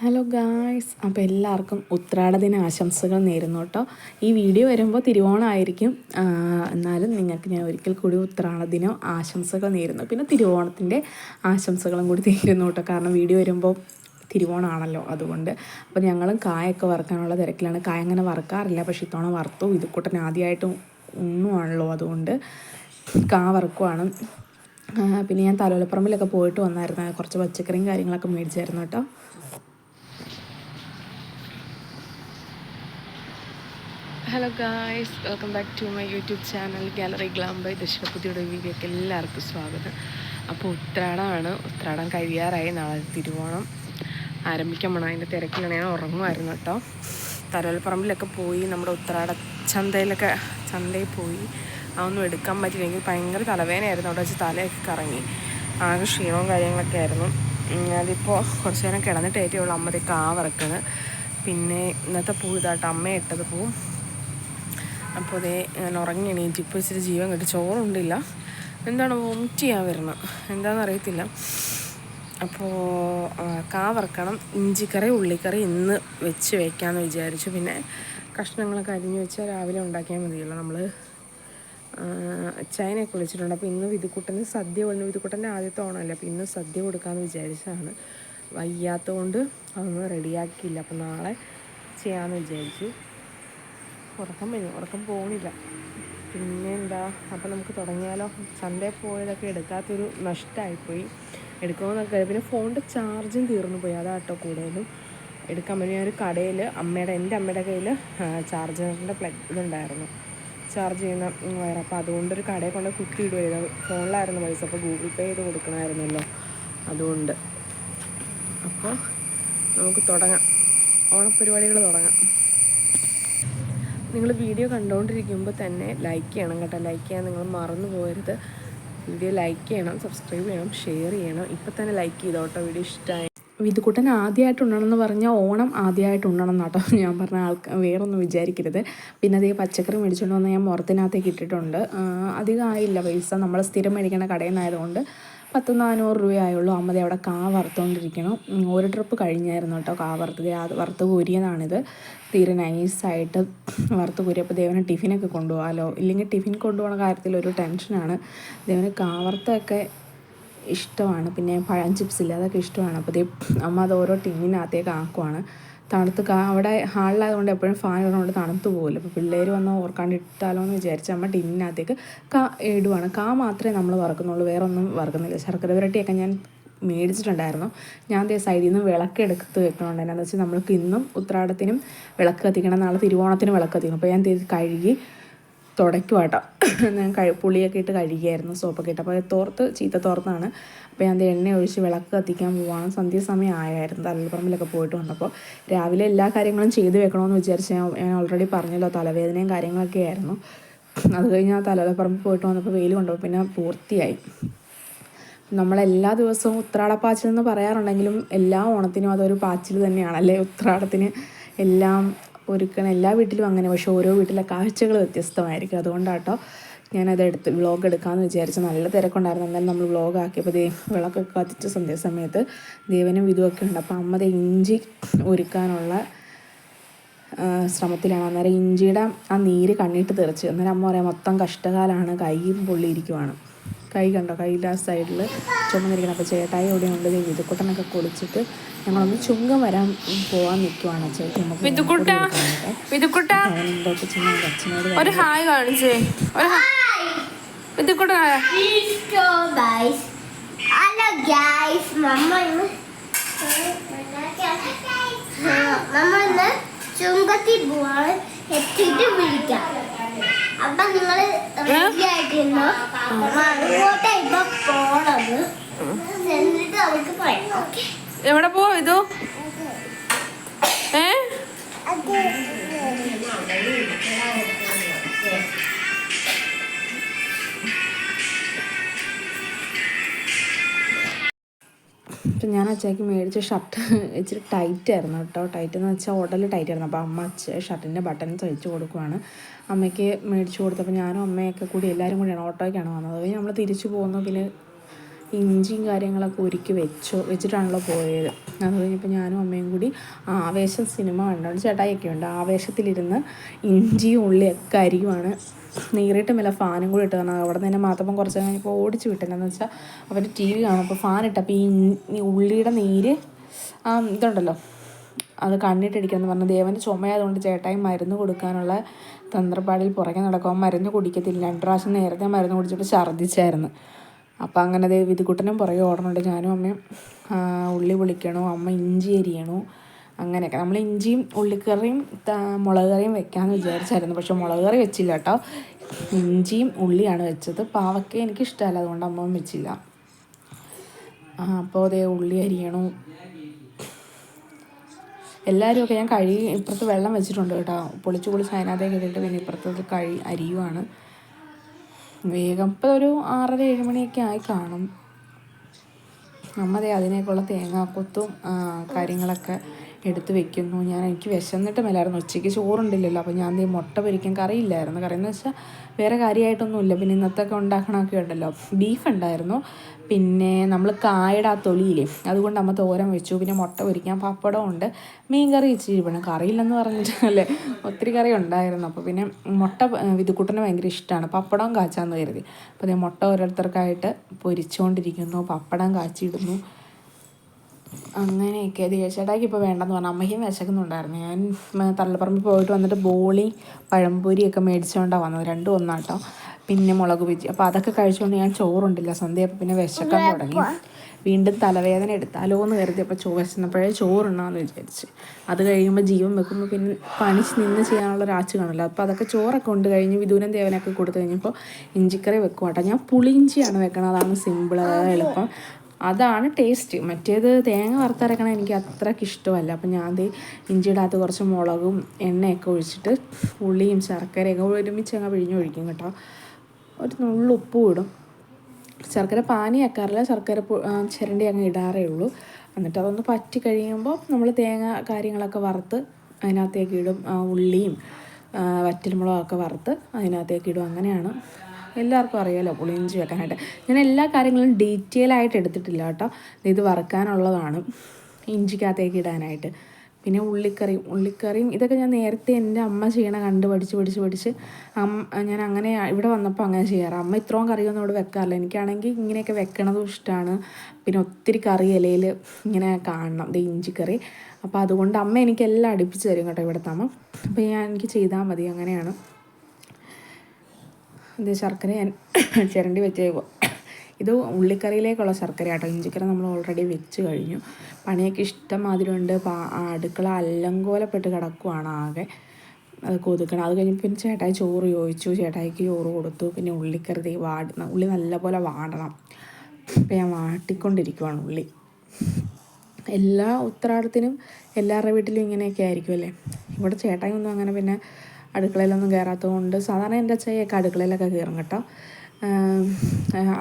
Hello guys, അപ്പോൾ എല്ലാവർക്കും ഉത്രാട ദിന ആശംസകൾ നേരുന്നു കേട്ടോ. ഈ വീഡിയോ വരുമ്പോൾ തിരുവോണമായിരിക്കും, എന്നാലും നിങ്ങൾക്ക് ഞാൻ ഒരിക്കൽ കൂടി ഉത്രാട ദിന ആശംസകൾ നേരുന്നു. പിന്നെ തിരുവോണത്തിൻ്റെ ആശംസകളും കൂടി നേരുന്നു കേട്ടോ, കാരണം വീഡിയോ വരുമ്പോൾ തിരുവോണമാണല്ലോ, അതുകൊണ്ട്. അപ്പോൾ ഞങ്ങളും കായൊക്കെ വറുക്കാനുള്ള തിരക്കിലാണ്. കായ അങ്ങനെ വറുക്കാറില്ല, പക്ഷേ ഇത്തവണ വറുത്തു. ഇത് കൂട്ടൻ ആദ്യമായിട്ടും ഒന്നുമാണല്ലോ, അതുകൊണ്ട് കാ വറുക്കുവാണ്. പിന്നെ ഞാൻ തലോലപ്പറമ്പിലൊക്കെ പോയിട്ട് വന്നായിരുന്നു, കുറച്ച് പച്ചക്കറിയും കാര്യങ്ങളൊക്കെ മേടിച്ചായിരുന്നു കേട്ടോ. Hello guys, welcome back to my YouTube channel gallery glam by Dasha. പുതിയുടെ വീഡിയോക്ക് എല്ലാവർക്കും സ്വാഗതം. അപ്പോൾ ഉത്രാടമാണ്, ഉത്രാടം കഴിയാറായി. നാളെ തിരുവോണം ആരംഭിക്കാൻ പോകണം. അതിൻ്റെ തിരക്കിലാണ്. ഞാൻ ഉറങ്ങുമായിരുന്നു കേട്ടോ. തരോൽപ്പറമ്പിലൊക്കെ പോയി, നമ്മുടെ ഉത്രാട ചന്തയിൽ പോയി. അതൊന്നും എടുക്കാൻ പറ്റില്ലെങ്കിൽ ഭയങ്കര തലവേദനയായിരുന്നു. അവിടെ വെച്ച് തലയൊക്കെ കറങ്ങി, ആകെ ക്ഷീണവും കാര്യങ്ങളൊക്കെ ആയിരുന്നു. അതിപ്പോൾ കുറച്ച് നേരം കിടന്നിട്ട് ഏറ്റവും ഉള്ളൂ അമ്മ കാ വറക്കുന്നത്. പിന്നെ ഇന്നത്തെ പൂ ഇതായിട്ട് അമ്മ ഇട്ടത് പൂ. അപ്പോൾ അതേ ഞാൻ ഉറങ്ങി എണീറ്റ് ഇപ്പോൾ ഇച്ചിരി ജീവൻ കിട്ടി. ചോറുണ്ടില്ല, എന്താണ് വോമിറ്റ് ചെയ്യാൻ വരണം, എന്താണെന്ന് അറിയത്തില്ല. അപ്പോൾ കാ വറക്കണം. ഇഞ്ചിക്കറി ഉള്ളിക്കറി ഇന്ന് വെച്ച് വയ്ക്കാമെന്ന് വിചാരിച്ചു. പിന്നെ കഷ്ണങ്ങളൊക്കെ അരിഞ്ഞ് വെച്ചാൽ രാവിലെ ഉണ്ടാക്കിയാൽ മതിയല്ലോ. നമ്മൾ ചൈനയൊക്കെ വിളിച്ചിട്ടുണ്ട്. അപ്പോൾ ഇന്ന് വിധുക്കുട്ടന് സദ്യ വന്നു. വിധുക്കുട്ടൻ്റെ ആദ്യത്തെ ഓണമല്ലേ, അപ്പോൾ ഇന്ന് സദ്യ കൊടുക്കാമെന്ന് വിചാരിച്ചതാണ്. വയ്യാത്തതുകൊണ്ട് അതൊന്നും റെഡിയാക്കിയില്ല. അപ്പോൾ നാളെ ചെയ്യാമെന്ന് വിചാരിച്ചു. ഉറക്കം പോകണില്ല. പിന്നെ എന്താ, അപ്പോൾ നമുക്ക് തുടങ്ങിയാലോ. ചന്തയിൽ പോയതൊക്കെ എടുക്കാത്തൊരു നഷ്ടമായിപ്പോയി. എടുക്കുമെന്നൊക്കെ. പിന്നെ ഫോണിൻ്റെ ചാർജും തീർന്നു പോയി, അതാട്ടോ കൂടുതലും എടുക്കാൻ പറ്റും. ഞാനൊരു കടയിൽ എൻ്റെ അമ്മയുടെ കയ്യിൽ ചാർജറിൻ്റെ ഇതുണ്ടായിരുന്നു, ചാർജ് ചെയ്യുന്ന വയർ. അപ്പോൾ അതുകൊണ്ടൊരു കടയിൽ കൊണ്ട് കുത്തിയിടുമായിരുന്നു. ഫോണിലായിരുന്നു പൈസ, അപ്പോൾ ഗൂഗിൾ പേ ചെയ്ത് കൊടുക്കണമായിരുന്നല്ലോ, അതുകൊണ്ട്. അപ്പോൾ നമുക്ക് തുടങ്ങാം, ഓണപ്പരിപാടികൾ തുടങ്ങാം. നിങ്ങൾ വീഡിയോ കണ്ടുകൊണ്ടിരിക്കുമ്പോൾ തന്നെ ലൈക്ക് ചെയ്യണം കേട്ടോ. ലൈക്ക് ചെയ്യാൻ നിങ്ങൾ മറന്നു പോകരുത്. വീഡിയോ ലൈക്ക് ചെയ്യണം, സബ്സ്ക്രൈബ് ചെയ്യണം, ഷെയർ ചെയ്യണം. ഇപ്പം തന്നെ ലൈക്ക് ചെയ്തോട്ടോ വീഡിയോ ഇഷ്ടമായി. വിധുക്കുട്ടൻ ആദ്യമായിട്ടുണ്ടെന്ന് പറഞ്ഞാൽ ഓണം ആദ്യമായിട്ടുണ്ടെന്ന് കേട്ടോ ഞാൻ പറഞ്ഞ വേറൊന്നും വിചാരിക്കരുത്. പിന്നെ അതേ പച്ചക്കറി മേടിച്ചുകൊണ്ട് വന്ന് ഞാൻ മുറത്തിനകത്തേക്ക് ഇട്ടിട്ടുണ്ട്. അധികം ആയില്ല പൈസ, നമ്മൾ സ്ഥിരം മേടിക്കുന്ന കടയിൽ നിന്നായതുകൊണ്ട് 400 രൂപയായുള്ളൂ. അമ്മ അവിടെ കാ വറുത്തുകൊണ്ടിരിക്കണം. ഒരു ട്രിപ്പ് കഴിഞ്ഞായിരുന്നു കേട്ടോ കാ വറുത്തത്. അത് വറുത്ത് കോരിയതാണിത്. തീരെ നൈസായിട്ട് വറുത്ത് കോരി. അപ്പോൾ ദേവന് ടിഫിനൊക്കെ കൊണ്ടുപോകാമല്ലോ, ഇല്ലെങ്കിൽ ടിഫിൻ കൊണ്ടുപോകുന്ന കാര്യത്തിൽ ഒരു ടെൻഷനാണ്. ദേവന് കാ വറുത്തൊക്കെ ഇഷ്ടമാണ്. പിന്നെ പഴം ചിപ്സില്ല, അതൊക്കെ ഇഷ്ടമാണ്. അപ്പോൾ അമ്മ അത് ഓരോ ടിന്നിനകത്തേക്ക് ആക്കുവാണ്. തണുത്ത് അവിടെ ഹാളിലായതുകൊണ്ട് എപ്പോഴും ഫാൻ ഇടുന്നതുകൊണ്ട് തണുത്ത് പോകുമല്ലോ. അപ്പോൾ പിള്ളേർ വന്ന് ഓർക്കാണ്ട് ഇട്ടാലോ എന്ന് വിചാരിച്ച് അമ്മ ടിന്നിനകത്തേക്ക് ഇടുവാണ്. കാ മാത്രമേ നമ്മൾ വറക്കുന്നുള്ളൂ, വേറെ ഒന്നും വറക്കുന്നില്ല. ശർക്കര പുരട്ടിയൊക്കെ ഞാൻ മേടിച്ചിട്ടുണ്ടായിരുന്നു. ഞാൻ സൈഡിൽ നിന്ന് വിളക്ക് എടുത്ത് വെക്കണുണ്ട്. എന്നാന്ന് വെച്ചാൽ നമ്മൾക്ക് ഇന്നും ഉത്രാടത്തിനും വിളക്ക് കത്തിക്കണം, നാളെ തിരുവോണത്തിനും വിളക്ക് കത്തിക്കണം. അപ്പോൾ ഞാൻ കഴുകി തുടയ്ക്കും കേട്ടോ. ഞാൻ പുളിയൊക്കെ ഇട്ട് കഴുകിയായിരുന്നു, സോപ്പൊക്കെ ഇട്ട്. അപ്പോൾ ചീത്ത തോർത്താണ്. അപ്പോൾ ഞാൻ എണ്ണ ഒഴിച്ച് വിളക്ക് കത്തിക്കാൻ പോവാണ്. സന്ധ്യാസമയം ആയായിരുന്നു തലപ്പറമ്പിലൊക്കെ പോയിട്ട് വന്നപ്പോൾ. രാവിലെ എല്ലാ കാര്യങ്ങളും ചെയ്ത് വെക്കണമെന്ന് വിചാരിച്ച് ഞാൻ ഓൾറെഡി പറഞ്ഞല്ലോ, തലവേദനയും കാര്യങ്ങളൊക്കെ ആയിരുന്നു. അത് കഴിഞ്ഞ് ആ തലപ്പറമ്പിൽ പോയിട്ട് വന്നപ്പോൾ വെയിൽ കൊണ്ടുപോയി, പിന്നെ പൂർത്തിയായി. നമ്മളെല്ലാ ദിവസവും ഉത്രാടപ്പാച്ചിൽ എന്ന് പറയാറുണ്ടെങ്കിലും എല്ലാ ഓണത്തിനും അതൊരു പാച്ചിൽ തന്നെയാണ് അല്ലേ. ഉത്രാടത്തിന് എല്ലാം ഒരുക്കണം, എല്ലാ വീട്ടിലും അങ്ങനെ. പക്ഷേ ഓരോ വീട്ടിലെ കാഴ്ചകൾ വ്യത്യസ്തമായിരിക്കും. അതുകൊണ്ടാട്ടോ ഞാനത് വ്ളോഗ് എടുക്കാമെന്ന് വിചാരിച്ചു. നല്ല തിരക്കുണ്ടായിരുന്നു. എന്നാലും നമ്മൾ വ്ളോഗ് ആക്കിയപ്പോൾ വിളക്കൊക്കെ കത്തിച്ച സന്ധ്യാസമയത്ത് ദേവനും ഇതുമൊക്കെ ഉണ്ട്. അപ്പോൾ അമ്മ ഇഞ്ചി ഒരുക്കാനുള്ള ശ്രമത്തിലാണ്. അന്നേരം ഇഞ്ചിയുടെ ആ നീര് കണ്ണിട്ട് തെറിച്ച്. അന്നേരം അമ്മ പറയാം മൊത്തം കഷ്ടകാലമാണ്, കൈയും പൊള്ളിയിരിക്കുവാണ്. കൈ കണ്ടോ, കയ്യിലെ ആ സൈഡിൽ ചുമന്നിരിക്കണം. അപ്പോൾ ചേട്ടായി ഇവിടെ ഉണ്ട്. വിധുക്കുട്ടനൊക്കെ കുളിച്ചിട്ട് ഞങ്ങളൊന്ന് ചുങ്കം വരാൻ പോകാൻ നിൽക്കുവാണ്. ചേച്ചി അച്ഛനോട് ഒരു ഹായ് കാണിച്ചേ. ചുങ്കത്തിൽ പോവാൻ എത്തിയിട്ട് വിളിക്കാം. അപ്പൊ നിങ്ങള് റെഡി ആയിട്ടിരുന്നോ? അങ്ങോട്ടേ ഇപ്പൊ പോണത്, എന്നിട്ട് അവർക്ക് പറയാം. എവിടെ പോവാ ഇത്? അപ്പം ഞാൻ അച്ഛയ്ക്ക് മേടിച്ച ഷർട്ട് ഇച്ചിരി ടൈറ്റായിരുന്നു കേട്ടോ. ടൈറ്റ് എന്ന് വെച്ചാൽ ഉടൽ ടൈറ്റായിരുന്നു. അപ്പോൾ അമ്മ ഷർട്ടിൻ്റെ ബട്ടൺ തയ്ച്ച് കൊടുക്കുവാണ്. അമ്മയ്ക്ക് മേടിച്ച് കൊടുത്തപ്പോൾ ഞാനും അമ്മയൊക്കെ കൂടി എല്ലാവരും കൂടിയാണ് ഓട്ടോയ്ക്കാണ് വന്നത്. അത് നമ്മൾ തിരിച്ചു പോകുന്നു. പിന്നെ ഇഞ്ചിയും കാര്യങ്ങളൊക്കെ ഒരുക്കി വെച്ചിട്ടാണല്ലോ പോയത്. അത് കഴിഞ്ഞപ്പോൾ ഞാനും അമ്മയും കൂടി ആവേശം സിനിമ കണ്ടുകൊണ്ട് ചേട്ടായിയൊക്കെ ഉണ്ട്, ആവേശത്തിലിരുന്ന് ഇഞ്ചിയും ഉള്ളിയൊക്കെ അരിയുവാണ്. നീറിയിട്ട് മേലെ ഫാനും കൂടി ഇട്ട് തരണം. അവിടെ നിന്ന് മാത്രം കുറച്ച് കഴിഞ്ഞപ്പോൾ ഓടിച്ച് വിട്ടില്ലെന്ന് വെച്ചാൽ അവർ TV കാണും. അപ്പോൾ ഫാൻ ഇട്ടപ്പോൾ ഈ ഉള്ളിയുടെ നീര് ഇതുണ്ടല്ലോ അത് കണ്ണിട്ടിടിക്കുമെന്ന് പറഞ്ഞ് ദേവൻ്റെ ചുമയായതുകൊണ്ട് ചേട്ടായി മരുന്ന് കൊടുക്കാനുള്ള തന്ത്രപ്പാടിൽ പുറകെ നടക്കും. മരുന്ന് കുടിക്കത്തില്ല. 2 പ്രാവശ്യം നേരത്തെ മരുന്ന് കുടിച്ചപ്പോൾ ഛർദ്ദിച്ചായിരുന്നു. അപ്പോൾ അങ്ങനെ വിധുക്കുട്ടനും പുറകെ ഓടണുണ്ട്. ഞാനും അമ്മയും ഉള്ളി പൊളിക്കണോ, അമ്മ ഇഞ്ചി അരിയണോ, അങ്ങനെയൊക്കെ. നമ്മൾ ഇഞ്ചിയും ഉള്ളിക്കറിയും മുളക് കറിയും വെക്കാമെന്ന് വിചാരിച്ചായിരുന്നു. പക്ഷെ മുളക് കറി വെച്ചില്ല കേട്ടോ, ഇഞ്ചിയും ഉള്ളിയാണ് വെച്ചത്. പാവയ്ക്ക എനിക്കിഷ്ടമല്ല, അതുകൊണ്ട് അമ്മ വെച്ചില്ല. അപ്പോൾ ഉള്ളി അരിയണു. എല്ലാവരുമൊക്കെ ഞാൻ ഇപ്പുറത്ത് വെള്ളം വെച്ചിട്ടുണ്ട് കേട്ടോ, പൊളിച്ച് അതിനകത്തേക്ക് ഇട്ടിട്ട് പിന്നെ ഇപ്പുറത്ത് അരിയുവാണ് വേഗം. ഇപ്പോൾ ഒരു 6:30-7 മണിയൊക്കെ ആയി കാണും. അമ്മ അതിനേക്കുള്ള തേങ്ങാക്കൊത്തും കാര്യങ്ങളൊക്കെ എടുത്ത് വെക്കുന്നു. എനിക്ക് വിശന്നിട്ട് മേലായിരുന്നു. ഉച്ചയ്ക്ക് ചോറുണ്ടില്ലല്ലോ, അപ്പോൾ ഞാൻ മുട്ട പൊരിക്കാൻ കറിയില്ലായിരുന്നു. കറിയെന്ന് വെച്ചാൽ വേറെ കാര്യമായിട്ടൊന്നുമില്ല. പിന്നെ ഇന്നത്തൊക്കെ ഉണ്ടാക്കണമൊക്കെ ഉണ്ടല്ലോ, ബീഫ് ഉണ്ടായിരുന്നു. പിന്നെ നമ്മൾ കായയുടെ തൊലിയില്ലേ, അതുകൊണ്ട് അമ്മ തോരൻ വെച്ചു. പിന്നെ മുട്ട പൊരിക്കാൻ പപ്പടം ഉണ്ട്, മീൻ കറി ഇച്ചിരി വേണം. കറിയില്ലെന്ന് പറഞ്ഞിട്ടല്ലേ, ഒത്തിരി കറി ഉണ്ടായിരുന്നു. അപ്പോൾ പിന്നെ മുട്ട വിധുക്കുട്ടന് ഭയങ്കര ഇഷ്ടമാണ്, പപ്പടം കാച്ചാന്ന് കരുതി. അപ്പോൾ മുട്ട ഓരോരുത്തർക്കായിട്ട് പൊരിച്ചുകൊണ്ടിരിക്കുന്നു, പപ്പടം കാച്ചിടുന്നു. അങ്ങനെയൊക്കെ. ചേട്ടായിക്ക് ഇപ്പോൾ വേണ്ടെന്ന് പറഞ്ഞു. അമ്മയ്ക്കും വിശക്കുന്നുണ്ടായിരുന്നു. ഞാൻ തള്ളപ്പറമ്പിൽ പോയിട്ട് വന്നിട്ട് ബോളി പഴംപൊരിയൊക്കെ മേടിച്ചുകൊണ്ടാണ് വന്നത്, 2 ഒന്നാട്ടോ. പിന്നെ മുളക് ബജി. അപ്പോൾ അതൊക്കെ കഴിച്ചുകൊണ്ട് ഞാൻ ചോറുണ്ടില്ല. സന്ധ്യയപ്പോൾ പിന്നെ വിശക്കാൻ തുടങ്ങി. വീണ്ടും തലവേദന എടുത്താലോ എന്ന് കരുതിയപ്പോൾ വിശന്നപ്പോഴേ ചോറുണ്ണാമെന്ന് വിചാരിച്ച്. അത് കഴിയുമ്പോൾ ജീവൻ വെക്കുമ്പോൾ പിന്നെ പണി നിന്ന് ചെയ്യാനുള്ള ഒരാച്ച് കാണില്ല. അപ്പോൾ അതൊക്കെ ചോറൊക്കെ കൊണ്ട് കഴിഞ്ഞ് വിദൂരം ദേവനൊക്കെ കൊടുത്തു കഴിഞ്ഞപ്പോൾ ഇഞ്ചിക്കറി വെക്കും കേട്ടോ. ഞാൻ പുളിയിഞ്ചിയാണ് വെക്കണം, അതാണ് സിമ്പിൾ, അതാണ് എളുപ്പം, അതാണ് ടേസ്റ്റ്. മറ്റേത് തേങ്ങ വറുത്തരക്കണം എനിക്ക് അത്രയ്ക്ക് ഇഷ്ടമല്ല. അപ്പം ഞാൻ ഇഞ്ചിയുടെ അകത്ത് കുറച്ച് മുളകും എണ്ണയൊക്കെ ഒഴിച്ചിട്ട് ഉള്ളിയും ശർക്കരയൊക്കെ ഒരുമിച്ച് അങ്ങ് പിഴിഞ്ഞൊഴിക്കും കേട്ടോ. ഒരു നുള്ളു ഉപ്പും ഇടും. ശർക്കര പാനി ആക്കാറില്ല, ശർക്കര ചിരണ്ടി അങ്ങ് ഇടാറേ ഉള്ളൂ. എന്നിട്ട് അതൊന്ന് പറ്റി കഴിയുമ്പോൾ നമ്മൾ തേങ്ങ കാര്യങ്ങളൊക്കെ വറുത്ത് അതിനകത്തേക്ക് ഇടും. ഉള്ളിയും വറ്റൽമുളകൊക്കെ വറുത്ത് അതിനകത്തേക്ക് ഇടും. അങ്ങനെയാണ്. എല്ലാവർക്കും അറിയാമല്ലോ പുളിയിഞ്ചി വെക്കാനായിട്ട്. ഞാൻ എല്ലാ കാര്യങ്ങളും ഡീറ്റെയിൽ ആയിട്ട് എടുത്തിട്ടില്ല കേട്ടോ. ഇത് വറുക്കാനുള്ളതാണ്, ഇഞ്ചിക്കകത്തേക്ക് ഇടാനായിട്ട്. പിന്നെ ഉള്ളിക്കറിയും ഇതൊക്കെ ഞാൻ നേരത്തെ എൻ്റെ അമ്മ ചെയ്യണ കണ്ട് പഠിച്ച് ഞാൻ അങ്ങനെ ഇവിടെ വന്നപ്പോൾ അങ്ങനെ ചെയ്യാറ്. അമ്മ ഇത്രയും കറിയൊന്നും ഇവിടെ വെക്കാറില്ല. എനിക്കാണെങ്കിൽ ഇങ്ങനെയൊക്കെ വെക്കണതും ഇഷ്ടമാണ്. പിന്നെ ഒത്തിരി കറി ഇലയിൽ ഇങ്ങനെ കാണണം, ഇഞ്ചിക്കറി. അപ്പോൾ അതുകൊണ്ട് അമ്മ എനിക്കെല്ലാം അടുപ്പിച്ച് തരും കേട്ടോ ഇവിടുത്തെ അമ്മ. അപ്പോൾ എനിക്ക് ചെയ്താൽ മതി, അങ്ങനെയാണ്. ശർക്കര ഞാൻ ചിരണ്ടി വെച്ചേക്കുക. ഇത് ഉള്ളിക്കറിയിലേക്കുള്ള ശർക്കര കേട്ടോ. ഇഞ്ചിക്കറി നമ്മൾ ഓൾറെഡി വെച്ച് കഴിഞ്ഞു. പണിയൊക്കെ ഇഷ്ടംമാതിരി ഉണ്ട്. അടുക്കള അല്ലങ്കോലപ്പെട്ട് കിടക്കുവാണ് ആകെ. അത് കൊതുക്കണം. അത് കഴിഞ്ഞ് പിന്നെ ചേട്ടായി ചോറ് ചോദിച്ചു, ചേട്ടായിക്ക് ചോറ് കൊടുത്തു. പിന്നെ ഉള്ളിക്കറി ഉള്ളി നല്ലപോലെ വാടണം. ഇപ്പം ഞാൻ വാട്ടിക്കൊണ്ടിരിക്കുവാണ് ഉള്ളി. എല്ലാ ഉത്തരാടത്തിനും എല്ലാവരുടെ വീട്ടിലും ഇങ്ങനെയൊക്കെ ആയിരിക്കും അല്ലേ. ഇവിടെ ചേട്ടായി ഒന്നും അങ്ങനെ പിന്നെ അടുക്കളയിലൊന്നും കയറാത്തത് കൊണ്ട്, സാധാരണ എൻ്റെ അച്ഛയൊക്കെ അടുക്കളയിലൊക്കെ കയറും കേട്ടോ.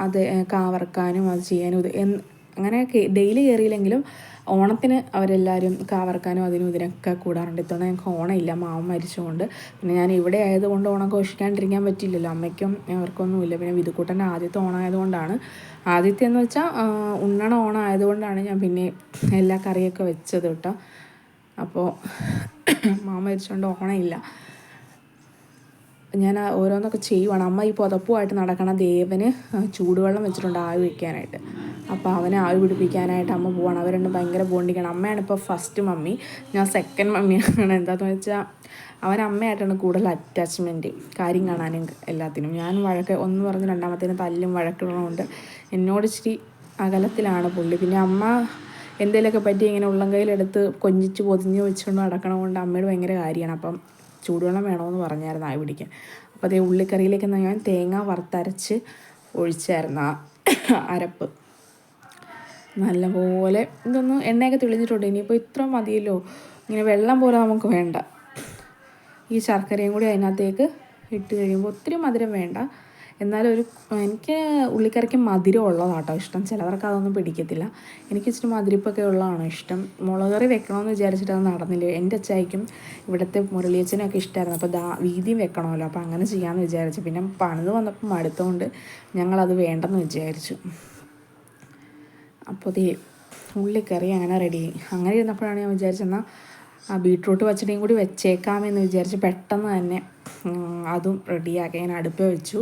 അത് കാവറക്കാനും അത് ചെയ്യാനും അങ്ങനെ ഡെയിലി കയറിയില്ലെങ്കിലും ഓണത്തിന് അവരെല്ലാവരും കാവറക്കാനും അതിനും ഇതിനൊക്കെ കൂടാറുണ്ട്. ഇത്തവണ ഞങ്ങൾക്ക് ഓണമില്ല, മാമൻ മരിച്ചുകൊണ്ട്. പിന്നെ ഞാൻ ഇവിടെ ആയതുകൊണ്ട് ഓണം ഘോഷിക്കാണ്ടിരിക്കാൻ പറ്റില്ലല്ലോ, അമ്മയ്ക്കും അവർക്കൊന്നുമില്ല. പിന്നെ വിധുക്കുട്ടൻ്റെ ആദ്യത്തെ ഓണം ആയതുകൊണ്ടാണ്, ആദ്യത്തെ എന്ന് വെച്ചാൽ ഉണ്ണണ ഓണം ആയതുകൊണ്ടാണ് ഞാൻ പിന്നെ എല്ലാ കറിയൊക്കെ വെച്ചത് കേട്ടോ. അപ്പോൾ മാമൻ മരിച്ചുകൊണ്ട് ഓണമില്ല. ഞാൻ ഓരോന്നൊക്കെ ചെയ്യുവാണ്. അമ്മ ഈ പുതപ്പുമായിട്ട് നടക്കണ ദേവന് ചൂടുവെള്ളം വെച്ചിട്ടുണ്ട് ആവി വയ്ക്കാനായിട്ട്. അപ്പോൾ അവനെ ആവി പിടിപ്പിക്കാനായിട്ട് അമ്മ പോവാണ്. അവർ രണ്ടും ഭയങ്കര ബോണ്ടിങ്ങാണ്. അമ്മയാണ് ഇപ്പോൾ ഫസ്റ്റ് മമ്മി, ഞാൻ സെക്കൻഡ് മമ്മിയാണ്. എന്താണെന്ന് വെച്ചാൽ അവൻ അമ്മയായിട്ടാണ് കൂടുതൽ അറ്റാച്ച്മെൻറ്റ്, കാര്യം കാണാനും എല്ലാത്തിനും. ഞാൻ ഒന്ന് പറഞ്ഞ് രണ്ടാമത്തേന് തല്ലും വഴക്കിടണമുണ്ട്. എന്നോട് ഇച്ചിരി അകലത്തിലാണ് പുള്ളി. പിന്നെ അമ്മ എന്തെങ്കിലുമൊക്കെ പറ്റി ഇങ്ങനെ ഉള്ളം കയ്യിലെടുത്ത് കൊഞ്ചിച്ച് പൊതിഞ്ഞ് വെച്ചുകൊണ്ട് നടക്കണതുകൊണ്ട് അമ്മയോട് ഭയങ്കര കാര്യമാണ്. അപ്പം ചൂടുവെള്ളം വേണമെന്ന് പറഞ്ഞായിരുന്നു ആവി പിടിക്കാൻ. അപ്പോൾ അതേ ഉള്ളിക്കറിയിലേക്ക് ഞാൻ തേങ്ങ വറുത്തരച്ച് ഒഴിച്ചായിരുന്നു അരപ്പ്. നല്ലപോലെ ഇതൊന്ന് എണ്ണയൊക്കെ തെളിഞ്ഞിട്ടുണ്ട്. ഇനിയിപ്പോൾ ഇത്ര മതിയല്ലോ, ഇങ്ങനെ വെള്ളം പോലെ നമുക്ക് വേണ്ട. ഈ ശർക്കരയും കൂടി അതിനകത്തേക്ക് ഇട്ട് കഴിയുമ്പോൾ ഒത്തിരി മധുരം വേണ്ട, എന്നാലും എനിക്ക് ഉള്ളിക്കറിക്ക് മധുരം ഉള്ളതാട്ടോ ഇഷ്ടം. ചിലവർക്ക് അതൊന്നും പിടിക്കത്തില്ല. എനിക്ക് ഇച്ചിരി മധുരിപ്പൊക്കെ ഉള്ളതാണ് ഇഷ്ടം. മുളക് കറി വെക്കണമെന്ന് വിചാരിച്ചിട്ട് അത് നടന്നില്ല. എൻ്റെ അച്ചായിക്കും ഇവിടുത്തെ മുരളിയച്ഛനൊക്കെ ഇഷ്ടമായിരുന്നു. അപ്പോൾ വീതിയും വെക്കണമല്ലോ, അപ്പോൾ അങ്ങനെ ചെയ്യാമെന്ന് വിചാരിച്ചു. പിന്നെ പണിത് വന്നപ്പോൾ മടുത്തുകൊണ്ട് ഞങ്ങളത് വേണ്ടെന്ന് വിചാരിച്ചു. അപ്പോൾ ഉള്ളിക്കറി അങ്ങനെ റെഡി. അങ്ങനെ ഇരുന്നപ്പോഴാണ് ഞാൻ വിചാരിച്ചെന്നാൽ ആ ബീട്രൂട്ട് പച്ചടിയും കൂടി വെച്ചേക്കാമെന്ന് വിചാരിച്ച് പെട്ടെന്ന് തന്നെ അതും റെഡിയാക്കി ഞാൻ അടുപ്പ് വെച്ചു.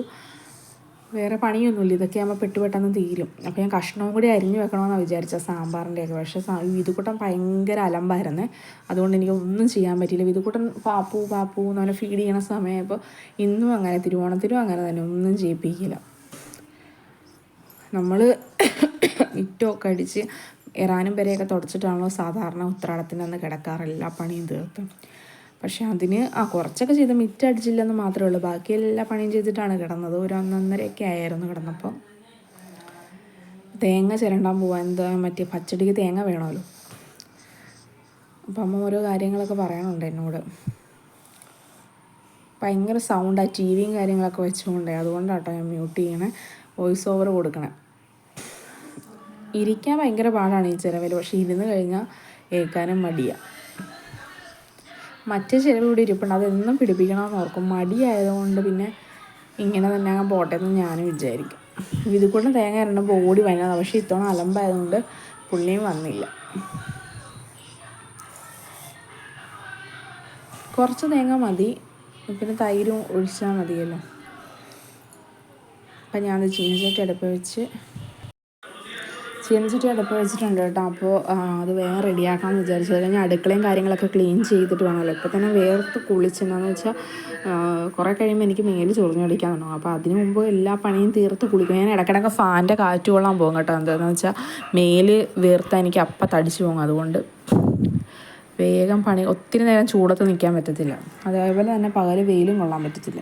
വേറെ പണിയൊന്നുമില്ല, ഇതൊക്കെ ആകുമ്പോൾ പെട്ടെന്ന് തീരും. അപ്പോൾ ഞാൻ കഷ്ണവും കൂടി അരിഞ്ഞ് വെക്കണമെന്നാണ് വിചാരിച്ചത് സാമ്പാറിൻ്റെയൊക്കെ. പക്ഷേ വിധുക്കുട്ടൻ ഭയങ്കര അലമ്പായിരുന്നേ, അതുകൊണ്ട് എനിക്ക് ഒന്നും ചെയ്യാൻ പറ്റിയില്ല. വിധുക്കുട്ടൻ പാപ്പു എന്ന് പറഞ്ഞാൽ ഫീഡ് ചെയ്യണ സമയമായപ്പോൾ ഇന്നും അങ്ങനെ തിരുവോണത്തിനും അങ്ങനെ തന്നെ ഒന്നും ചെയ്യിപ്പിക്കില്ല. നമ്മൾ മിറ്റമൊക്കെ അടിച്ച് ഇറാനും പെരയൊക്കെ തുടച്ചിട്ടാണല്ലോ സാധാരണ ഉത്രാടത്തിനന്ന് കിടക്കാറ്, എല്ലാ പണിയും തീർത്ത്. പക്ഷേ അതിന് കുറച്ചൊക്കെ ചെയ്ത് മിറ്റം അടിച്ചില്ലെന്ന് മാത്രമേ ഉള്ളൂ, ബാക്കി എല്ലാ പണിയും ചെയ്തിട്ടാണ് കിടന്നത്. ഒരു 1:30 ആയിരുന്നു കിടന്നപ്പോൾ. തേങ്ങ ചിരണ്ടാൻ പോവാൻ മറ്റേ പച്ചടിക്ക് തേങ്ങ വേണമല്ലോ. അപ്പം അമ്മ ഓരോ കാര്യങ്ങളൊക്കെ പറയണുണ്ട് എന്നോട്. ഭയങ്കര സൗണ്ടാണ് ടി വിയും കാര്യങ്ങളൊക്കെ വെച്ചുകൊണ്ടേ, അതുകൊണ്ടാട്ടോ ഞാൻ മ്യൂട്ട് ചെയ്യണേ, വോയിസ് ഓവർ കൊടുക്കണേ. ഇരിക്കാൻ ഭയങ്കര പാടാണ് ഈ ചിരവൽ, പക്ഷേ ഇരുന്ന് കഴിഞ്ഞാൽ ഏൽക്കാനും മടിയാണ്. മറ്റേ ചിരവ് ഇവിടെ ഇരിപ്പുണ്ട്, അതെന്നും പിടിപ്പിക്കണമെന്ന് ഓർക്കും. മടിയായതുകൊണ്ട് പിന്നെ ഇങ്ങനെ തന്നെ അങ്ങ് പോട്ടെ എന്ന് ഞാനും വിചാരിക്കും. ഇതിക്കൊണ്ട് തേങ്ങ ഇരണ്ടുമ്പോൾ ഓടി വന്നതാണ്, പക്ഷേ ഇത്തവണ അലമ്പായതുകൊണ്ട് പുള്ളിയും വന്നില്ല. കുറച്ച് തേങ്ങ മതി, പിന്നെ തൈരും ഒഴിച്ചാൽ മതിയല്ലോ. അപ്പം ഞാനത് ചീനച്ചട്ടി അടുപ്പ് വെച്ചിട്ടുണ്ട് കേട്ടോ. അപ്പോൾ അത് വേഗം റെഡിയാക്കാമെന്ന് വിചാരിച്ചത്. കഴിഞ്ഞാൽ അടുക്കളയും കാര്യങ്ങളൊക്കെ ക്ലീൻ ചെയ്തിട്ട് വേണമല്ലോ. ഇപ്പോൾ തന്നെ വേർത്ത് കുളിച്ചെന്നു വെച്ചാൽ കുറേ കഴിയുമ്പോൾ എനിക്ക് മേല് ചൊറിഞ്ഞു കളിക്കാൻ തുടങ്ങും. അപ്പോൾ അതിന് മുമ്പ് എല്ലാ പണിയും തീർത്ത് കുളിക്കും. ഞാൻ ഇടയ്ക്കിടയ്ക്ക് ഫാൻ്റെ കാറ്റ് കൊള്ളാൻ പോകും കേട്ടോ. എന്താണെന്ന് വെച്ചാൽ മേല് വീർത്താൽ എനിക്ക് അപ്പം തടിച്ചു പോകും. അതുകൊണ്ട് വേഗം ഒത്തിരി നേരം ചൂടത്ത് നിൽക്കാൻ പറ്റത്തില്ല. അതേപോലെ തന്നെ പകൽ വെയിലും കൊള്ളാൻ പറ്റത്തില്ല.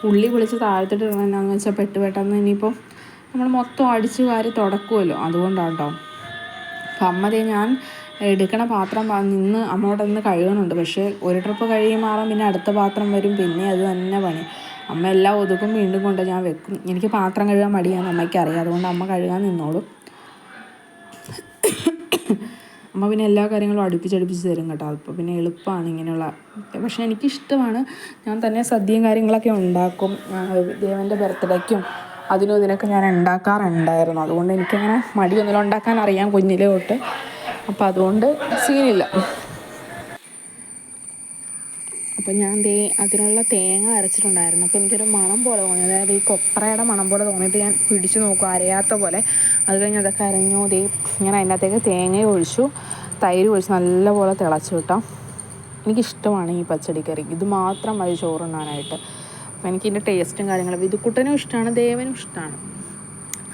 ഉള്ളി പൊളിച്ച് താഴത്തിട്ട് ഇടണം. എന്താണെന്ന് വെച്ചാൽ പെട്ടെന്ന് ഇനിയിപ്പോൾ നമ്മൾ മൊത്തം അടിച്ച് വാരി തുടക്കുമല്ലോ, അതുകൊണ്ടാണ് കേട്ടോ. അപ്പം അമ്മ ഞാൻ എടുക്കണ പാത്രം നിന്ന് അമ്മയോട് ഒന്ന് കഴുകണുണ്ട്. പക്ഷേ ഒരു ട്രിപ്പ് കഴിയുമാറും പിന്നെ അടുത്ത പാത്രം വരും, പിന്നെ അത് തന്നെ പണി. അമ്മ എല്ലാം ഒതുക്കും, വീണ്ടും കൊണ്ട് ഞാൻ വെക്കും. എനിക്ക് പാത്രം കഴുകാൻ മടിയാന്ന് അമ്മയ്ക്ക് അറിയാം, അതുകൊണ്ട് അമ്മ കഴുകാൻ നിന്നോളും. അമ്മ പിന്നെ എല്ലാ കാര്യങ്ങളും അടുപ്പിച്ച് തരും കേട്ടോ. അപ്പോൾ പിന്നെ എളുപ്പമാണ് ഇങ്ങനെയുള്ള. പക്ഷേ എനിക്കിഷ്ടമാണ്, ഞാൻ തന്നെ സദ്യയും കാര്യങ്ങളൊക്കെ ഉണ്ടാക്കും. ദേവൻ്റെ ബർത്ത്ഡേക്കും അതിനും ഇതിനൊക്കെ ഞാൻ ഉണ്ടാക്കാറുണ്ടായിരുന്നു. അതുകൊണ്ട് എനിക്കങ്ങനെ മടിയൊന്നുമില്ല, ഉണ്ടാക്കാൻ അറിയാം കുഞ്ഞിലേ തൊട്ട്. അപ്പോൾ അതുകൊണ്ട് സീനില്ല. അപ്പോൾ ഞാൻ അതിനുള്ള തേങ്ങ അരച്ചിട്ടുണ്ടായിരുന്നു. അപ്പോൾ എനിക്കൊരു മണം പോലെ തോന്നി, അതായത് ഈ കൊപ്രയുടെ മണം പോലെ തോന്നിയിട്ട് ഞാൻ പിടിച്ച് നോക്കും, അരയാത്ത പോലെ. അത് കഴിഞ്ഞ് അതൊക്കെ അരഞ്ഞു. ഞാൻ അതിനകത്തേക്ക് തേങ്ങ ഒഴിച്ചു, തൈര് ഒഴിച്ച് നല്ലപോലെ തിളച്ചു കിട്ടാം. എനിക്കിഷ്ടമാണ് ഈ പച്ചടിക്കറി, ഇത് മാത്രം മതി ചോറുണ്ണാനായിട്ട്. അപ്പോൾ എനിക്കിതിൻ്റെ ടേസ്റ്റും കാര്യങ്ങളും വിധുക്കുട്ടനും ഇഷ്ടമാണ്, ദേവനും ഇഷ്ടമാണ്.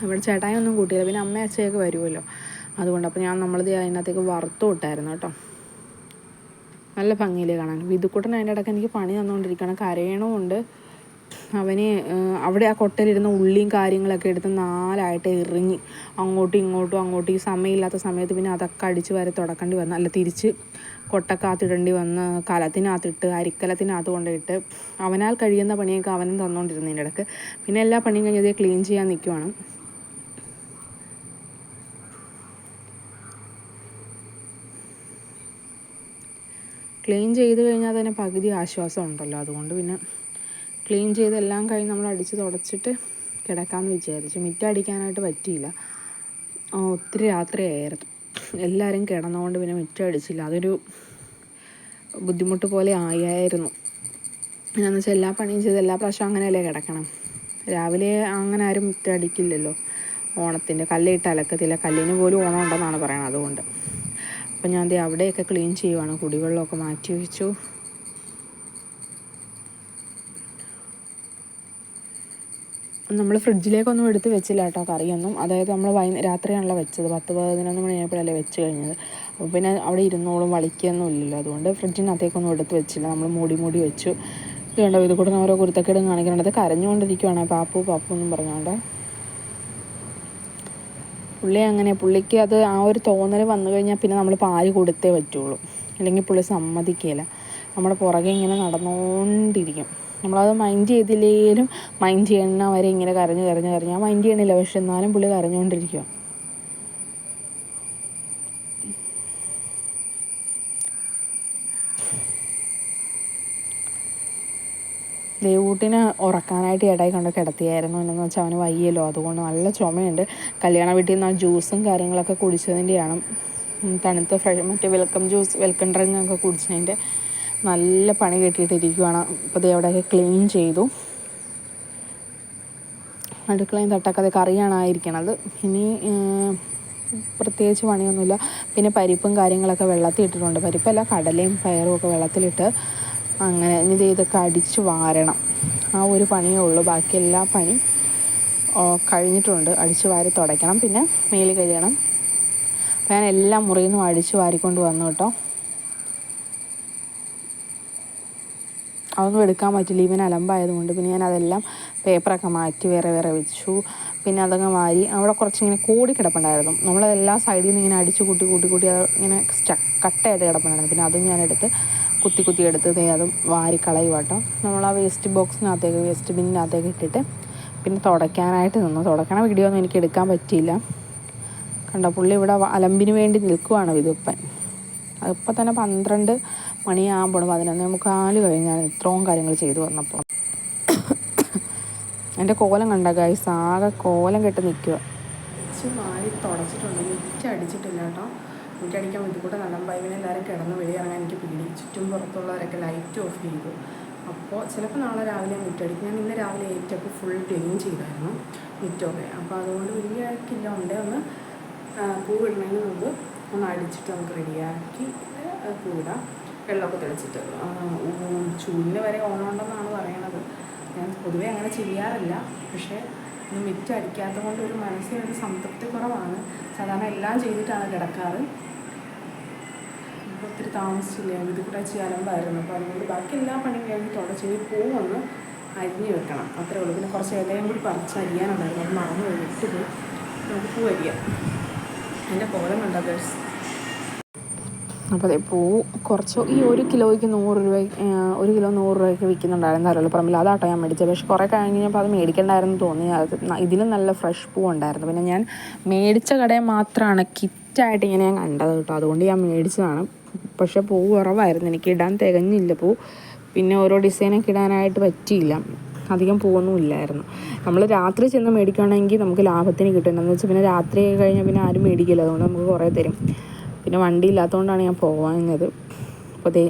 ഇവിടെ ചേട്ടായൊന്നും കൂട്ടിയില്ല, പിന്നെ അമ്മ അച്ഛയൊക്കെ വരുമല്ലോ, അതുകൊണ്ട്. അപ്പോൾ നമ്മളത് അതിനകത്തേക്ക് വറുത്തു വിട്ടായിരുന്നു കേട്ടോ. നല്ല ഭംഗിയിലേ കാണാൻ. വിധുക്കുട്ടൻ അതിൻ്റെ ഇടയ്ക്ക് എനിക്ക് പണി തന്നുകൊണ്ടിരിക്കുകയാണ്, കരയണമുണ്ട്. അവന് അവിടെ ആ കൊട്ടയിലിരുന്ന ഉള്ളിയും കാര്യങ്ങളൊക്കെ എടുത്ത് 4ആയിട്ട് എറിഞ്ഞ് അങ്ങോട്ടും ഈ സമയമില്ലാത്ത സമയത്ത് പിന്നെ അതൊക്കെ അടിച്ച് വരെ തുടക്കേണ്ടി വന്നു. അല്ല, തിരിച്ച് കൊട്ടക്കകത്തിടേണ്ടി വന്ന് കലത്തിനകത്തിട്ട് അരിക്കലത്തിനകത്ത് കൊണ്ടിട്ട് അവനാൽ കഴിയുന്ന പണിയൊക്കെ അവനും തന്നുകൊണ്ടിരുന്നതിൻ്റെ ഇടയ്ക്ക്. പിന്നെ എല്ലാ പണിയും കഴിഞ്ഞതേ ക്ലീൻ ചെയ്യാൻ നിൽക്കുവാണ്. ക്ലീൻ ചെയ്ത് കഴിഞ്ഞാൽ തന്നെ പകുതി ആശ്വാസം ഉണ്ടല്ലോ, അതുകൊണ്ട് പിന്നെ ക്ലീൻ ചെയ്തെല്ലാം കഴിഞ്ഞ് നമ്മൾ അടിച്ച് തുടച്ചിട്ട് കിടക്കാമെന്ന് വിചാരിച്ചു. മിറ്റം അടിക്കാനായിട്ട് പറ്റിയില്ല, ഒത്തിരി രാത്രിയായിരുന്നു. എല്ലാവരും കിടന്നുകൊണ്ട് പിന്നെ മിറ്റം അടിച്ചില്ല. അതൊരു ബുദ്ധിമുട്ട് പോലെ ആയിരുന്നു. എന്താണെന്ന് വെച്ചാൽ എല്ലാ പണിയും ചെയ്ത് എല്ലാ പ്രാവശ്യം അങ്ങനെയല്ലേ കിടക്കണം. രാവിലെ അങ്ങനെ ആരും മിറ്റം അടിക്കില്ലല്ലോ ഓണത്തിൻ്റെ. കല്ലിട്ട് അലക്കത്തില്ല, കല്ലിന് പോലും ഓണം ഉണ്ടെന്നാണ് പറയുന്നത്, അതുകൊണ്ട്. അപ്പം ഞാൻ അവിടെയൊക്കെ ക്ലീൻ ചെയ്യുവാണ്, കുടിവെള്ളമൊക്കെ മാറ്റി വെച്ചു. നമ്മൾ ഫ്രിഡ്ജിലേക്കൊന്നും എടുത്ത് വെച്ചില്ല കേട്ടോ കറിയൊന്നും. അതായത് നമ്മൾ രാത്രിയാണല്ലോ വെച്ചത്, 10-11 മണിയായപ്പോഴല്ലേ വെച്ച് കഴിഞ്ഞത്. അപ്പോൾ പിന്നെ അവിടെ ഇരുന്നോളും, വളിക്കൊന്നും ഇല്ലല്ലോ, അതുകൊണ്ട് ഫ്രിഡ്ജിനകത്തേക്കൊന്നും എടുത്ത് വെച്ചില്ല. നമ്മൾ മൂടി വെച്ചു. ഇത് കണ്ടോ, ഇത് കൂടെ ഓരോ കുരുത്തക്കേടും കാണിക്കുന്നുണ്ട്. അത് കരഞ്ഞുകൊണ്ടിരിക്കുവാണ്, പാപ്പു എന്നും പറഞ്ഞുകൊണ്ട്. പുള്ളിക്ക് അത് ആ ഒരു തോന്നൽ വന്നു കഴിഞ്ഞാൽ പിന്നെ നമ്മൾ പാല് കൊടുത്തേ പറ്റുള്ളൂ, അല്ലെങ്കിൽ പുള്ളി സമ്മതിക്കില്ല. നമ്മുടെ പുറകെ ഇങ്ങനെ നടന്നുകൊണ്ടിരിക്കും. നമ്മളത് മൈൻഡ് ചെയ്തില്ലെങ്കിലും മൈൻഡ് ചെയ്യണവരെ ഇങ്ങനെ കരഞ്ഞ് ഞാൻ മൈൻഡ് ചെയ്യണില്ല, പക്ഷെ എന്നാലും പുള്ളി കരഞ്ഞുകൊണ്ടിരിക്കുക. ദേവൂട്ടിനെ ഉറക്കാനായിട്ട് ഇടയിൽ കൊണ്ട് കിടത്തിയായിരുന്നു. എന്നു വെച്ചാൽ അവന് വയ്യല്ലോ, അതുകൊണ്ട് നല്ല ചുമയുണ്ട്. കല്യാണ വീട്ടിൽ നിന്ന് ജ്യൂസും കാര്യങ്ങളൊക്കെ കുടിച്ചതിൻ്റെയാണ്. തണുത്ത മറ്റേ വെൽക്കം ഡ്രിങ്ക് ഒക്കെ കുടിച്ചതിൻ്റെ നല്ല പണി കെട്ടിയിട്ടിരിക്കുകയാണ്. ഇപ്പോൾ ദേ അവിടെയൊക്കെ ക്ലീൻ ചെയ്തു. അടുക്കളയും തട്ടൊക്കെ കറിയാണായിരിക്കണത്. ഇനി പ്രത്യേകിച്ച് പണിയൊന്നുമില്ല. പിന്നെ പരിപ്പും കാര്യങ്ങളൊക്കെ വെള്ളത്തിൽ ഇട്ടിട്ടുണ്ട്. പരിപ്പല്ല, കടലയും പയറും ഒക്കെ വെള്ളത്തിലിട്ട് അങ്ങനെ ഇനി ഇതൊക്കെ അടിച്ച് വാരണം. ആ ഒരു പണിയേ ഉള്ളൂ. ബാക്കി എല്ലാ പണി കഴിഞ്ഞിട്ടുണ്ട്. അടിച്ച് വാരി തുടയ്ക്കണം, പിന്നെ മേല് കഴുകണം. അപ്പോൾ ഞാൻ എല്ലാം മുറിയിൽ നിന്നും അടിച്ച് വാരിക്കൊണ്ട് വന്നു കേട്ടോ. അതൊന്നും എടുക്കാൻ പറ്റില്ല, ഇവൻ അലമ്പായതുകൊണ്ട്. പിന്നെ ഞാൻ അതെല്ലാം പേപ്പറൊക്കെ മാറ്റി വേറെ വേറെ വെച്ചു. പിന്നെ അതങ്ങ് വാരി അവിടെ കുറച്ചിങ്ങനെ കൂടി കിടപ്പുണ്ടായിരുന്നു. നമ്മളെല്ലാ സൈഡിൽ നിന്ന് ഇങ്ങനെ അടിച്ച് കൂട്ടി അത് ഇങ്ങനെ കട്ടയായിട്ട് കിടപ്പുണ്ടായിരുന്നു. പിന്നെ അതും ഞാനെടുത്ത് കുത്തി എടുത്ത് അതും വാരി കളയുക കേട്ടോ. നമ്മൾ ആ വേസ്റ്റ് ബോക്സിനകത്തേക്ക്, വേസ്റ്റ് ബിന്നിനകത്തേക്ക് ഇട്ടിട്ട് പിന്നെ തുടയ്ക്കാനായിട്ട് നിന്നു. തുടയ്ക്കണ വീഡിയോ ഒന്നും എനിക്ക് എടുക്കാൻ പറ്റിയില്ല. കണ്ടോ, പുള്ളി ഇവിടെ അലമ്പിന് വേണ്ടി നിൽക്കുവാണ് വിതുപ്പൻ. അതിപ്പോൾ തന്നെ 12 മണിയാകുമ്പോൾ 11:45 കഴിഞ്ഞാൽ ഇത്രയും കാര്യങ്ങൾ ചെയ്തു വന്നപ്പോൾ. എൻ്റെ കോലം കണ്ട ഗൈസ്, ആകെ കോലം കെട്ട് നിൽക്കുക. വാരി തുടച്ചിട്ടുണ്ട്, മിറ്റടിച്ചിട്ടില്ല കേട്ടോ. മിറ്റടിക്കാൻ ഇതുകൂടെ നടമ്പൈവിനെ എല്ലാവരും കിടന്ന് വെളിയിറങ്ങാൻ എനിക്ക് പേടി. ചുറ്റും പുറത്തുള്ളവരൊക്കെ ലൈറ്റ് ഓഫ് ചെയ്തു. അപ്പോൾ ചിലപ്പോൾ നാളെ രാവിലെ മിറ്റടിക്കും. ഞാൻ ഇന്ന് രാവിലെ ഏറ്റപ്പോൾ ഫുൾ ക്ലീൻ ചെയ്തായിരുന്നു മിറ്റമൊക്കെ. അപ്പോൾ അതുകൊണ്ട് വലിയ കില്ല ഉണ്ട്. ഒന്ന് പൂവിടുന്നതിന് മുമ്പ് ഒന്ന് അടിച്ചിട്ട് നമുക്ക് റെഡിയാക്കി പൂവിടാം. വെള്ളമൊക്കെ തെളിച്ചിട്ട് ചൂടിന് വരെ ഓണമുണ്ടെന്നാണ് പറയണത്. ഞാൻ പൊതുവെ അങ്ങനെ ചെയ്യാറില്ല. പക്ഷേ ഇന്ന് മിറ്റം അടിക്കാത്തത് കൊണ്ട് ഒരു മനസ്സിനൊരു സംതൃപ്തി കുറവാണ്. സാധാരണ എല്ലാം ചെയ്തിട്ടാണ് കിടക്കാറ്. ഇപ്പോൾ ഒത്തിരി താമസിച്ചില്ല, ഇത് കൂടെ ചെയ്യാനുണ്ടായിരുന്നു. അപ്പോൾ അതുകൊണ്ട് ബാക്കി എല്ലാ പണിയും കഴിഞ്ഞ് തുടച്ച് പൂവൊന്ന് അരിഞ്ഞ് വെക്കണം, അത്രേ ഉള്ളൂ. പിന്നെ കുറച്ച് ഇലയും കൂടി പറിച്ച് അരിയാനുണ്ടായിരുന്നു, അത് മറന്നു കഴിഞ്ഞിട്ട് നമുക്ക് പൂ അരിയാം. എൻ്റെ കോലം കണ്ട ഗേഴ്സ്. അപ്പോൾ അതേ പൂ കുറച്ച് ഈ 1 കിലോയ്ക്ക് 100 രൂപ, 1 കിലോ 100 രൂപയ്ക്ക് വിൽക്കുന്നുണ്ടായിരുന്നു അരളിപ്പറമ്പിൽ. അതാട്ടോ ഞാൻ മേടിച്ചത്. പക്ഷെ കുറേ കഴിഞ്ഞപ്പോൾ അത് മേടിക്കണ്ടായിരുന്നു തോന്നി. അത് ഇതിലും നല്ല ഫ്രഷ് പൂ ഉണ്ടായിരുന്നു. പിന്നെ ഞാൻ മേടിച്ച കടയിൽ മാത്രമാണ് കിറ്റായിട്ട് ഇങ്ങനെ ഞാൻ കണ്ടത് കേട്ടോ, അതുകൊണ്ട് ഞാൻ മേടിച്ചതാണ്. പക്ഷേ പൂ കുറവായിരുന്നു, എനിക്ക് ഇടാൻ തികഞ്ഞില്ല പൂ. പിന്നെ ഓരോ ഡിസൈനൊക്കെ ഇടാനായിട്ട് പറ്റിയില്ല, അധികം പൂവൊന്നും ഇല്ലായിരുന്നു. നമ്മൾ രാത്രി ചെന്ന് മേടിക്കുകയാണെങ്കിൽ നമുക്ക് ലാഭത്തിന് കിട്ടും. എന്താണെന്ന് വെച്ചാൽ പിന്നെ രാത്രി കഴിഞ്ഞാൽ പിന്നെ ആരും മേടിക്കില്ല, അതുകൊണ്ട് നമുക്ക് കുറേ തരും. പിന്നെ വണ്ടി ഇല്ലാത്തതുകൊണ്ടാണ് ഞാൻ പോകാഞ്ഞത്. അപ്പോൾ അതേ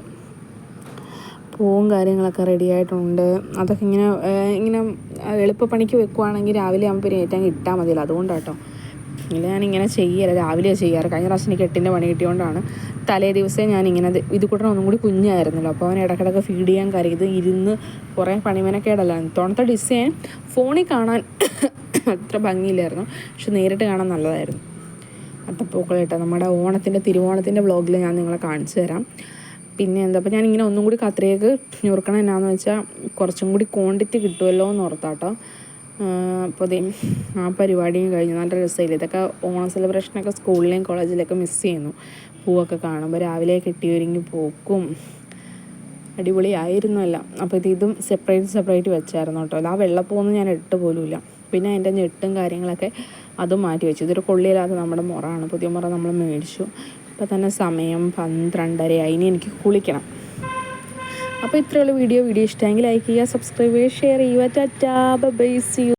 പൂവും കാര്യങ്ങളൊക്കെ റെഡിയായിട്ടുണ്ട്. അതൊക്കെ ഇങ്ങനെ എളുപ്പപ്പണിക്ക് വെക്കുവാണെങ്കിൽ രാവിലെ ആകുമ്പോൾ പിന്നെ ഏറ്റവും ഇട്ടാൽ മതിയല്ലോ, അതുകൊണ്ടാട്ടോ. ഇല്ല, ഞാനിങ്ങനെ ചെയ്യല, രാവിലെ ചെയ്യാറ്. കഴിഞ്ഞ പ്രാവശ്യം എനിക്ക് 8-ൻ്റെ പണി കിട്ടിയോണ്ടാണ്. തലേ ദിവസമേ ഞാനിങ്ങനെ ഇത് കൂട്ടം ഒന്നും കൂടി കുഞ്ഞായിരുന്നല്ലോ, അപ്പോൾ അവൻ ഇടയ്ക്കിടയ്ക്ക് ഫീഡ് ചെയ്യാൻ കാര്യം ഇത് ഇരുന്ന് കുറേ പണിമനക്കേടല്ല. ഇത്തവണത്തെ ഡിസൈൻ ഫോണിൽ കാണാൻ അത്ര ഭംഗിയില്ലായിരുന്നു, പക്ഷെ നേരിട്ട് കാണാൻ നല്ലതായിരുന്നു. അത്തപ്പൂക്കളിട്ട് നമ്മുടെ തിരുവോണത്തിൻ്റെ വ്ളോഗിൽ ഞാൻ നിങ്ങളെ കാണിച്ചു തരാം. പിന്നെ എന്താ, അപ്പോൾ ഞാനിങ്ങനെ ഒന്നും കൂടി കത്രികയ്ക്ക് ഞുറുക്കണം. എന്നാന്ന് വെച്ചാൽ കുറച്ചും കൂടി ക്വാണ്ടിറ്റി കിട്ടുമല്ലോ എന്ന് ഓർത്താട്ടോ. അപ്പോൾ ആ പരിപാടിയും കഴിഞ്ഞു. നല്ല രസമില്ല. ഇതൊക്കെ ഓണം സെലിബ്രേഷനൊക്കെ സ്കൂളിലെയും കോളേജിലൊക്കെ മിസ് ചെയ്യുന്നു. പൂവൊക്കെ കാണുമ്പോൾ രാവിലെ കെട്ടിയൊരുങ്ങി പോക്കും അടിപൊളിയായിരുന്നല്ല. അപ്പോൾ ഇതും സെപ്പറേറ്റ് വെച്ചായിരുന്നു കേട്ടോ. ആ വെള്ളപ്പൂവൊന്നും ഞാൻ ഇട്ട് പോലുമില്ല. പിന്നെ അതിൻ്റെ ഞെട്ടും കാര്യങ്ങളൊക്കെ അതും മാറ്റി വെച്ചു. ഇതൊരു കൊള്ളിയില്ലാതെ നമ്മുടെ മുറമാണ്, പുതിയ മുറ നമ്മൾ മേടിച്ചു. ഇപ്പോൾ തന്നെ സമയം 12:30 ഇനി എനിക്ക് കുളിക്കണം. അപ്പോൾ ഇത്രയുള്ള വീഡിയോ ഇഷ്ടമെങ്കിൽ ലൈക്ക് ചെയ്യുക, സബ്സ്ക്രൈബ് ചെയ്യുക, ഷെയർ ചെയ്യുക. Tata bye, see U.